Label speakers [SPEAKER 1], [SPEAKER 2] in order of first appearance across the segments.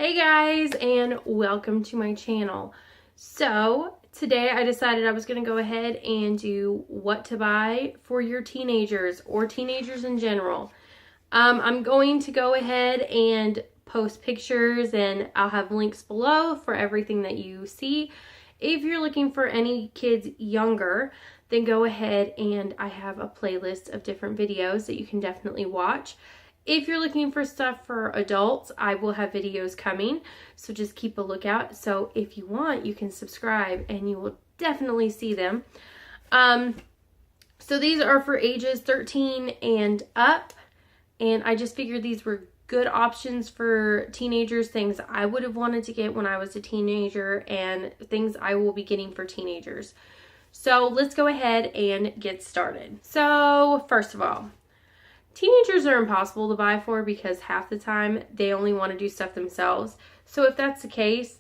[SPEAKER 1] Hey guys, and welcome to my channel. So today I decided I was going to go ahead and do what to buy for your teenagers or teenagers in general. I'm going to go ahead and post pictures, and I'll have links below for everything that you see. If you're looking for any kids younger, then go ahead and I have a playlist of different videos that you can definitely watch. If you're looking for stuff for adults, I will have videos coming, so just keep a lookout. So if you want, you can subscribe and you will definitely see them. So these are for ages 13 and up, and I just figured these were good options for teenagers, things I would have wanted to get when I was a teenager and things I will be getting for teenagers. So let's go ahead and get started. So first of all, teenagers are impossible to buy for because half the time they only want to do stuff themselves. So if that's the case,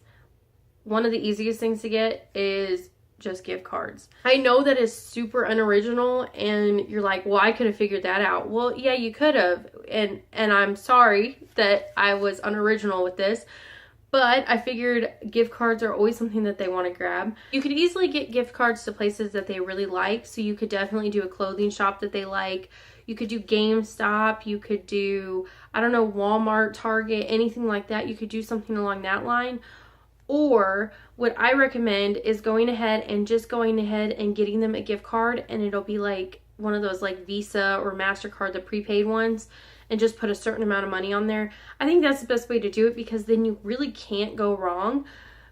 [SPEAKER 1] one of the easiest things to get is just gift cards. I know that is super unoriginal and you're like, well, I could have figured that out. Well, yeah, you could have. And I'm sorry that I was unoriginal with this, but I figured gift cards are always something that they want to grab. You could easily get gift cards to places that they really like. So you could definitely do a clothing shop that they like. You could do GameStop, you could do, I don't know, Walmart, Target, anything like that. You could do something along that line. Or what I recommend is going ahead and getting them a gift card, and it'll be like one of those like Visa or MasterCard, the prepaid ones, and just put a certain amount of money on there. I think that's the best way to do it because then you really can't go wrong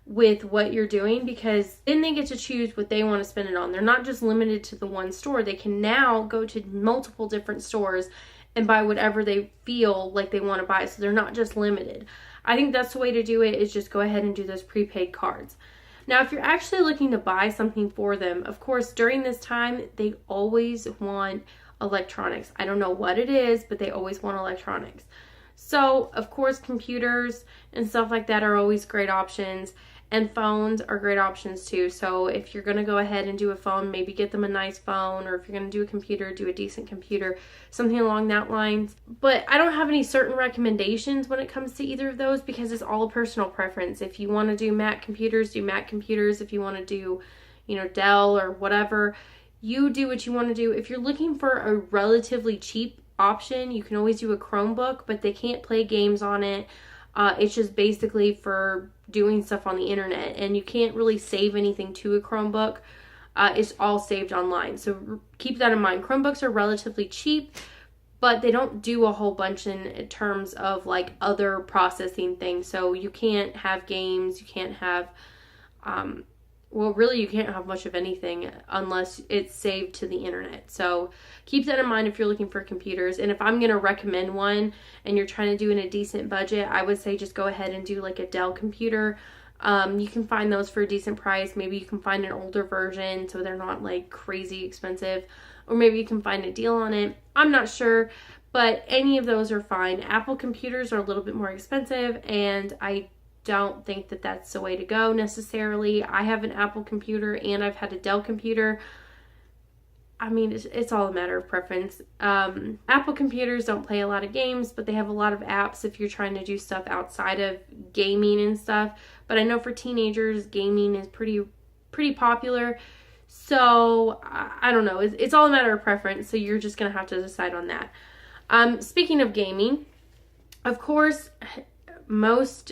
[SPEAKER 1] with what you're doing, because then they get to choose what they want to spend it on. They're not just limited to the one store. They can now go to multiple different stores and buy whatever they feel like they want to buy. So they're not just limited. I think that's the way to do it, is just go ahead and do those prepaid cards. Now, if you're actually looking to buy something for them, of course, during this time, they always want electronics. I don't know what it is, but they always want electronics. So, of course, computers and stuff like that are always great options. And phones are great options too. So if you're going to go ahead and do a phone, maybe get them a nice phone. Or if you're going to do a computer, do a decent computer. Something along that lines. But I don't have any certain recommendations when it comes to either of those because it's all a personal preference. If you want to do Mac computers, do Mac computers. If you want to do, Dell or whatever, you do what you want to do. If you're looking for a relatively cheap option, you can always do a Chromebook, but they can't play games on it. It's just basically for doing stuff on the internet, and you can't really save anything to a Chromebook. It's all saved online. So keep that in mind. Chromebooks are relatively cheap, but they don't do a whole bunch in terms of like other processing things. So you can't have games, you can't have, you can't have much of anything unless it's saved to the internet. So keep that in mind if you're looking for computers. And if I'm going to recommend one and you're trying to do in a decent budget, I would say just go ahead and do like a Dell computer. You can find those for a decent price. Maybe you can find an older version so they're not like crazy expensive. Or maybe you can find a deal on it. I'm not sure, but any of those are fine. Apple computers are a little bit more expensive, and I don't think that that's the way to go necessarily. I have an Apple computer and I've had a Dell computer. I mean, it's all a matter of preference. Apple computers don't play a lot of games, but they have a lot of apps if you're trying to do stuff outside of gaming and stuff. But I know for teenagers, gaming is pretty popular. So I don't know. It's all a matter of preference. So you're just going to have to decide on that. Speaking of gaming, of course, most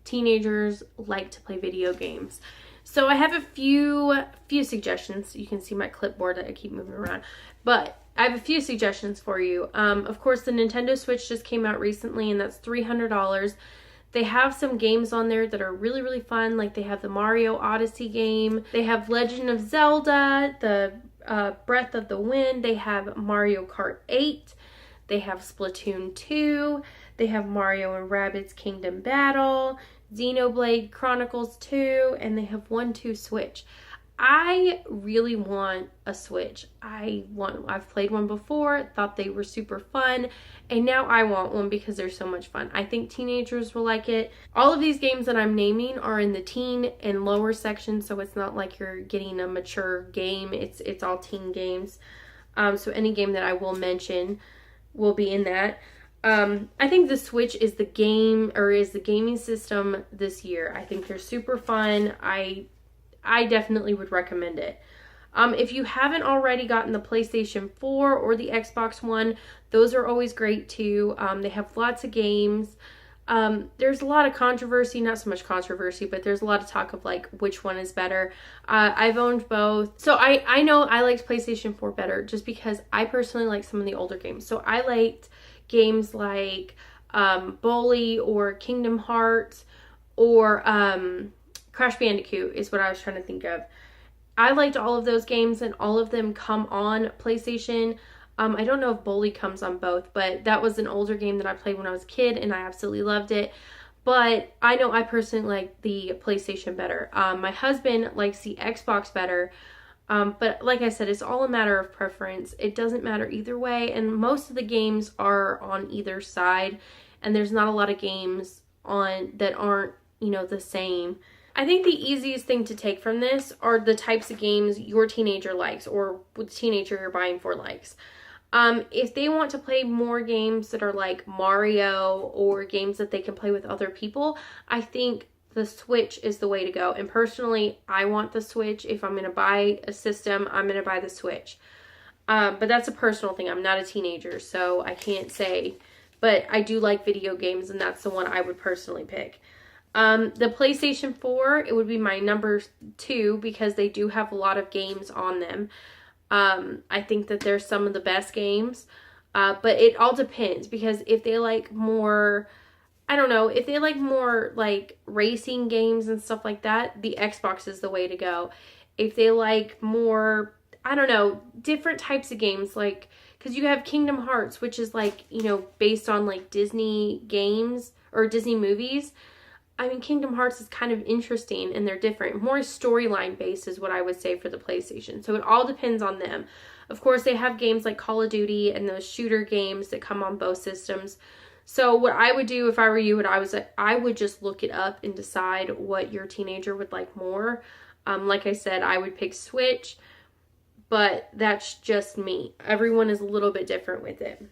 [SPEAKER 1] teenagers like to play video games. So I have a few suggestions. You can see my clipboard that I keep moving around. But I have a few suggestions for you. Of course, the Nintendo Switch just came out recently, and that's $300. They have some games on there that are really, really fun. Like they have the Mario Odyssey game. They have Legend of Zelda, the Breath of the Wind. They have Mario Kart 8. They have Splatoon 2. They have Mario and Rabbids Kingdom Battle, Xenoblade Chronicles 2, and they have 1-2 Switch. I really want a Switch. I've played one before, thought they were super fun, and now I want one because they're so much fun. I think teenagers will like it. All of these games that I'm naming are in the teen and lower section, so it's not like you're getting a mature game. It's all teen games. So any game that I will mention will be in that. I think the Switch is the gaming system this year. I think they're super fun. I definitely would recommend it. If you haven't already gotten the PlayStation 4 or the Xbox One, those are always great too. They have lots of games. There's a lot of controversy, not so much controversy, but there's a lot of talk of like which one is better. I've owned both. So I know I liked PlayStation 4 better just because I personally like some of the older games. So I liked games like Bully or Kingdom Hearts or Crash Bandicoot is what I was trying to think of. I liked all of those games and all of them come on PlayStation. I don't know if Bully comes on both, but that was an older game that I played when I was a kid and I absolutely loved it. But I know I personally like the PlayStation better. My husband likes the Xbox better. But like I said, it's all a matter of preference. It doesn't matter either way. And most of the games are on either side. And there's not a lot of games on that aren't, the same. I think the easiest thing to take from this are the types of games your teenager likes or the teenager you're buying for likes. If they want to play more games that are like Mario or games that they can play with other people, I think the Switch is the way to go. And personally, I want the Switch. If I'm going to buy a system, I'm going to buy the Switch. But that's a personal thing. I'm not a teenager, so I can't say. But I do like video games, and that's the one I would personally pick. The PlayStation 4, it would be my number 2 because they do have a lot of games on them. I think that they're some of the best games. But it all depends because if they like more... I don't know, if they like more like racing games and stuff like that, the Xbox is the way to go. If they like more, I don't know, different types of games, like, because you have Kingdom Hearts, which is like, based on like Disney games or Disney movies. I mean, Kingdom Hearts is kind of interesting and they're different. More storyline based is what I would say for the PlayStation. So it all depends on them. Of course, they have games like Call of Duty and those shooter games that come on both systems. So what I would do if I were you, I would just look it up and decide what your teenager would like more. Like I said, I would pick Switch, but that's just me. Everyone is a little bit different with it.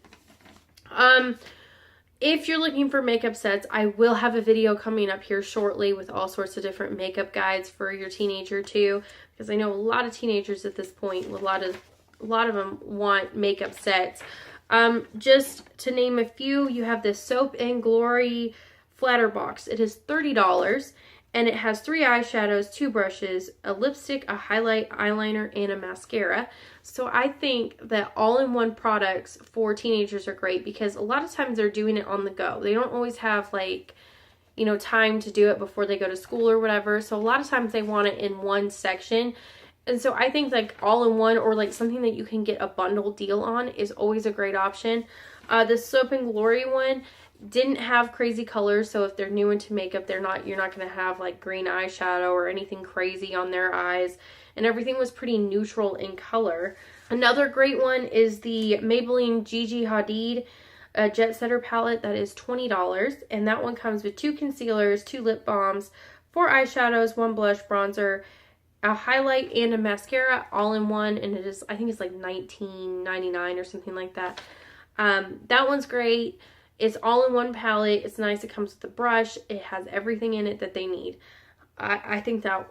[SPEAKER 1] If you're looking for makeup sets, I will have a video coming up here shortly with all sorts of different makeup guides for your teenager too, because I know a lot of teenagers at this point, a lot of them want makeup sets. Just to name a few, you have this Soap and Glory flatter box. It is $30 and it has 3 eyeshadows, 2 brushes, a lipstick, a highlight, eyeliner, and a mascara. So I think that all-in-one products for teenagers are great because a lot of times they're doing it on the go. They don't always have time to do it before they go to school or whatever. So a lot of times they want it in one section. And so I think like all-in-one or like something that you can get a bundle deal on is always a great option. The Soap and Glory one didn't have crazy colors, so if they're new into makeup, you're not going to have like green eyeshadow or anything crazy on their eyes. And everything was pretty neutral in color. Another great one is the Maybelline Gigi Hadid Jet Setter palette. That is $20. And that one comes with 2 concealers, 2 lip balms, 4 eyeshadows, 1 blush, bronzer, a highlight, and a mascara all in one. And it is, I think it's like $19.99 or something like that. That one's great. It's all in one palette. It's nice. It comes with a brush. It has everything in it that they need. I think that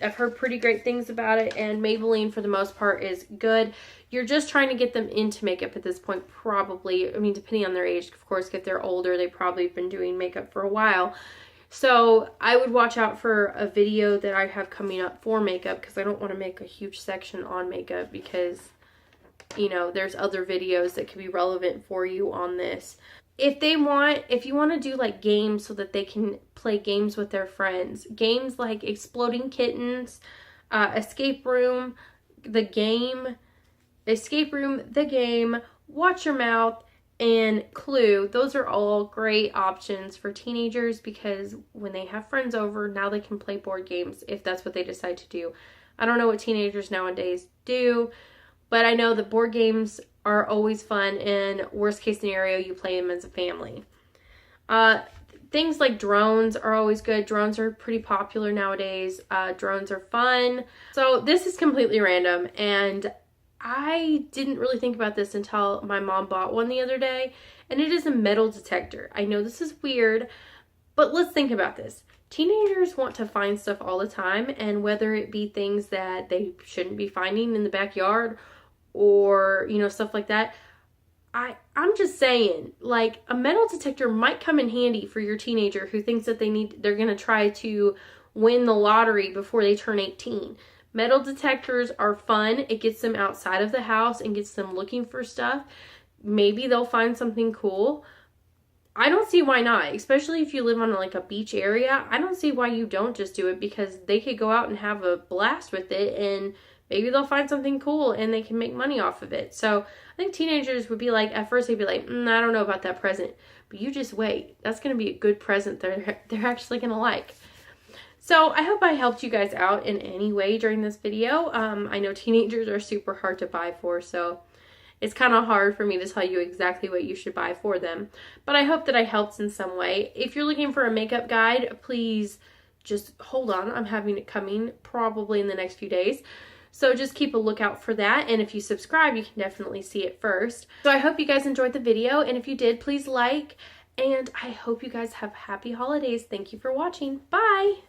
[SPEAKER 1] I've heard pretty great things about it, and Maybelline for the most part is good. You're just trying to get them into makeup at this point, probably. I mean, depending on their age, of course. If they're older, they probably have been doing makeup for a while. So I would watch out for a video that I have coming up for makeup, because I don't want to make a huge section on makeup because, there's other videos that could be relevant for you on this. If you want to do like games so that they can play games with their friends, games like Exploding Kittens, Escape Room, the game, Watch Your Mouth, and Clue, those are all great options for teenagers because when they have friends over, now they can play board games if that's what they decide to do. I don't know what teenagers nowadays do, but I know that board games are always fun, and worst case scenario, you play them as a family. Things like drones are always good. Drones are pretty popular nowadays. Drones are fun. So this is completely random, and I didn't really think about this until my mom bought one the other day, and it is a metal detector. I know this is weird, but let's think about this. Teenagers want to find stuff all the time, and whether it be things that they shouldn't be finding in the backyard or, you know, stuff like that, I'm just saying, like, a metal detector might come in handy for your teenager who thinks that they're going to try to win the lottery before they turn 18. Metal detectors are fun. It gets them outside of the house and gets them looking for stuff. Maybe they'll find something cool. I don't see why not, especially if you live on like a beach area. I don't see why you don't just do it, because they could go out and have a blast with it, and maybe they'll find something cool and they can make money off of it. So I think teenagers would be like, at first they'd be like, I don't know about that present, but you just wait. That's going to be a good present they're actually going to like. So I hope I helped you guys out in any way during this video. I know teenagers are super hard to buy for, so it's kind of hard for me to tell you exactly what you should buy for them. But I hope that I helped in some way. If you're looking for a makeup guide, please just hold on. I'm having it coming probably in the next few days. So just keep a lookout for that. And if you subscribe, you can definitely see it first. So I hope you guys enjoyed the video. And if you did, please like. And I hope you guys have happy holidays. Thank you for watching. Bye!